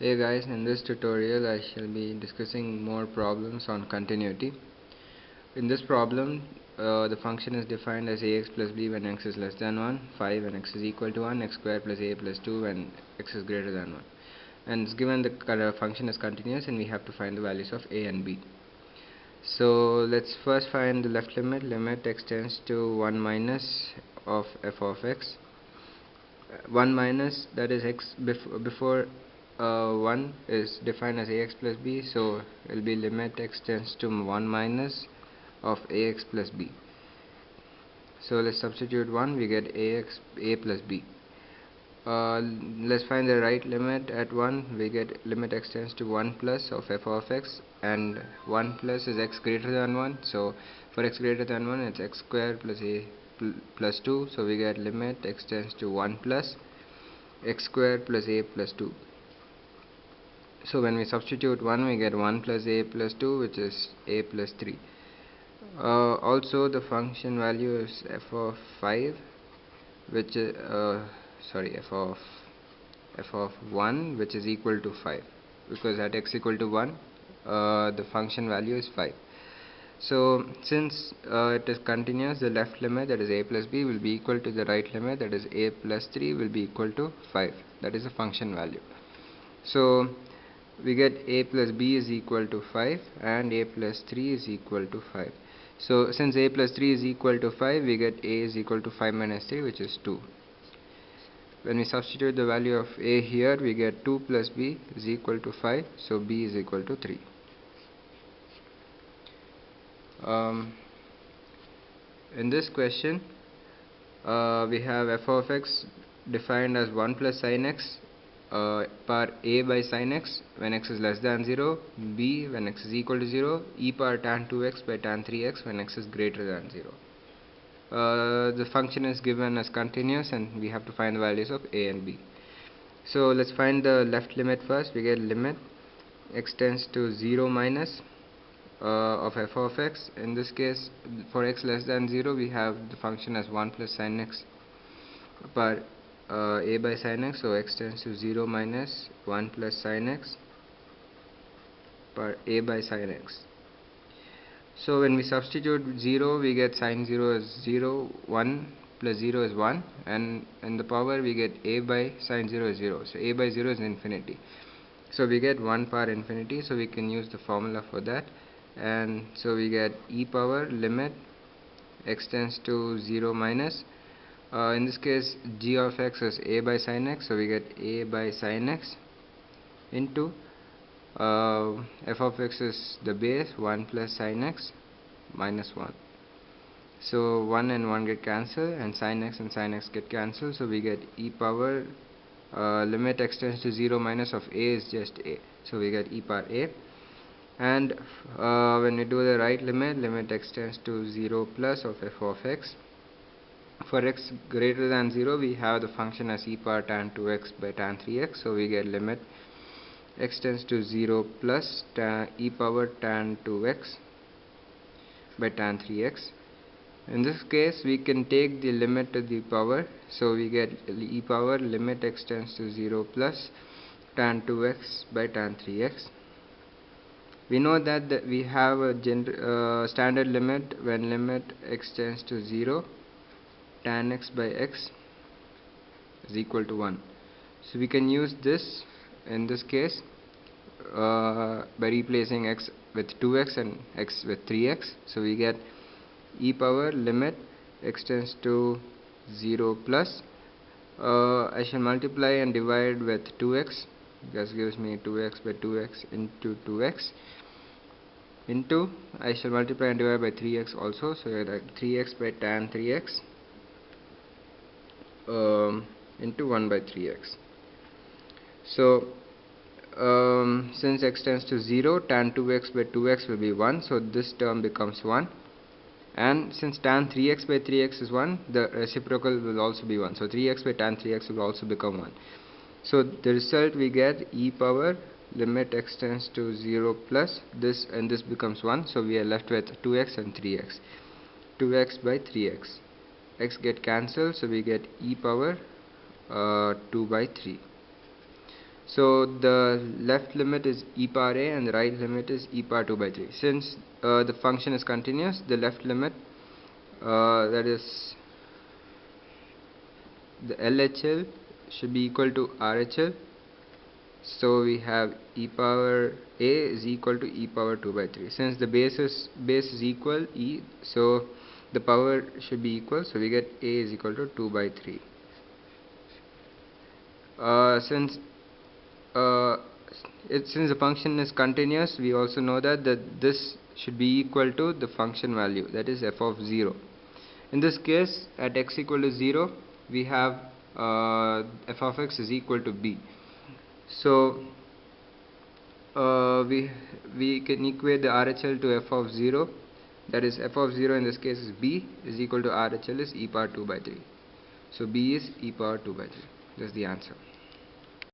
Hey guys, in this tutorial I shall be discussing more problems on continuity. In this problem, the function is defined as ax plus b when x is less than 1, 5 when x is equal to 1, x squared plus a plus 2 when x is greater than 1. And it's given the function is continuous and we have to find the values of a and b. So let's first find the left limit. Limit x tends to 1 minus of f of x. 1 minus, that is x before 1 is defined as ax plus b, so it will be limit x tends to 1 minus of ax plus b. So let's substitute 1, we get a plus b. Let's find the right limit. At 1 we get limit x tends to 1 plus of f of x, and 1 plus is x greater than 1, so for x greater than 1 it's x squared plus a plus 2, so we get limit x tends to 1 plus x squared plus a plus 2. So when we substitute 1 we get 1 plus a plus 2, which is a plus 3. Also the function value is f of 5, which is f of 1, which is equal to 5, because at x equal to 1 the function value is 5. So since it is continuous, the left limit, that is a plus b, will be equal to the right limit, that is a plus 3, will be equal to 5. That is the function value. So we get a plus b is equal to 5 and a plus 3 is equal to 5. So since a plus 3 is equal to 5, we get a is equal to 5 minus 3, which is 2. When we substitute the value of a here, we get 2 plus b is equal to 5, so b is equal to 3. In this question, we have f of x defined as 1 plus sin x per a by sin x when x is less than 0, b when x is equal to 0, e power tan 2x by tan 3x when x is greater than 0. The function is given as continuous and we have to find the values of a and b. So let's find the left limit first. We get limit x tends to 0 minus of f of x. In this case, for x less than 0, we have the function as 1 plus sin x per a by sin x, so x tends to 0 minus 1 plus sin x per a by sin x. So when we substitute 0, we get sin 0 as 0, 1 plus 0 is 1, and in the power we get a by sin 0 is 0, so a by 0 is infinity. So we get 1 power infinity, so we can use the formula for that, and so we get e power limit x tends to 0 minus, in this case g of x is a by sin x, so we get a by sin x into f of x is the base 1 plus sin x minus 1. So 1 and 1 get cancelled and sin x get cancelled, so we get e power limit x tends to 0 minus of a is just a, so we get e power a. And when we do the right limit x tends to 0 plus of f of x. For x greater than 0, we have the function as e power tan 2x by tan 3x, so we get limit x tends to 0 plus e power tan 2x by tan 3x. In this case, we can take the limit to the power, so we get e power limit x tends to 0 plus tan 2x by tan 3x. We know that we have a standard limit when limit x tends to 0, tan x by x is equal to 1. So we can use this in this case by replacing x with 2x and x with 3x. So we get e power limit x tends to 0 plus, I shall multiply and divide with 2x, this gives me 2x by 2x into 2x, into I shall multiply and divide by 3x also, so that 3x by tan 3x into 1 by 3x. So since x tends to 0, tan 2x by 2x will be 1, so this term becomes 1, and since tan 3x by 3x is 1, the reciprocal will also be 1, so 3x by tan 3x will also become 1. So the result we get e power limit x tends to 0 plus this, and this becomes 1, so we are left with 2x and 3x, 2x by 3x, x get cancelled, so we get e power 2 by 3. So the left limit is e power a and the right limit is e power 2 by 3. Since the function is continuous, the left limit, that is the LHL, should be equal to RHL. So we have e power a is equal to e power 2 by 3. Since the base is equal e, so the power should be equal, so we get a is equal to 2 by 3. Since the function is continuous, we also know that this should be equal to the function value, that is f of 0. In this case, at x equal to 0, we have f of x is equal to b. So we can equate the RHL to f of 0, that is f of 0 in this case is b, is equal to RHL is e power 2 by 3. So b is e power 2 by 3. That's the answer.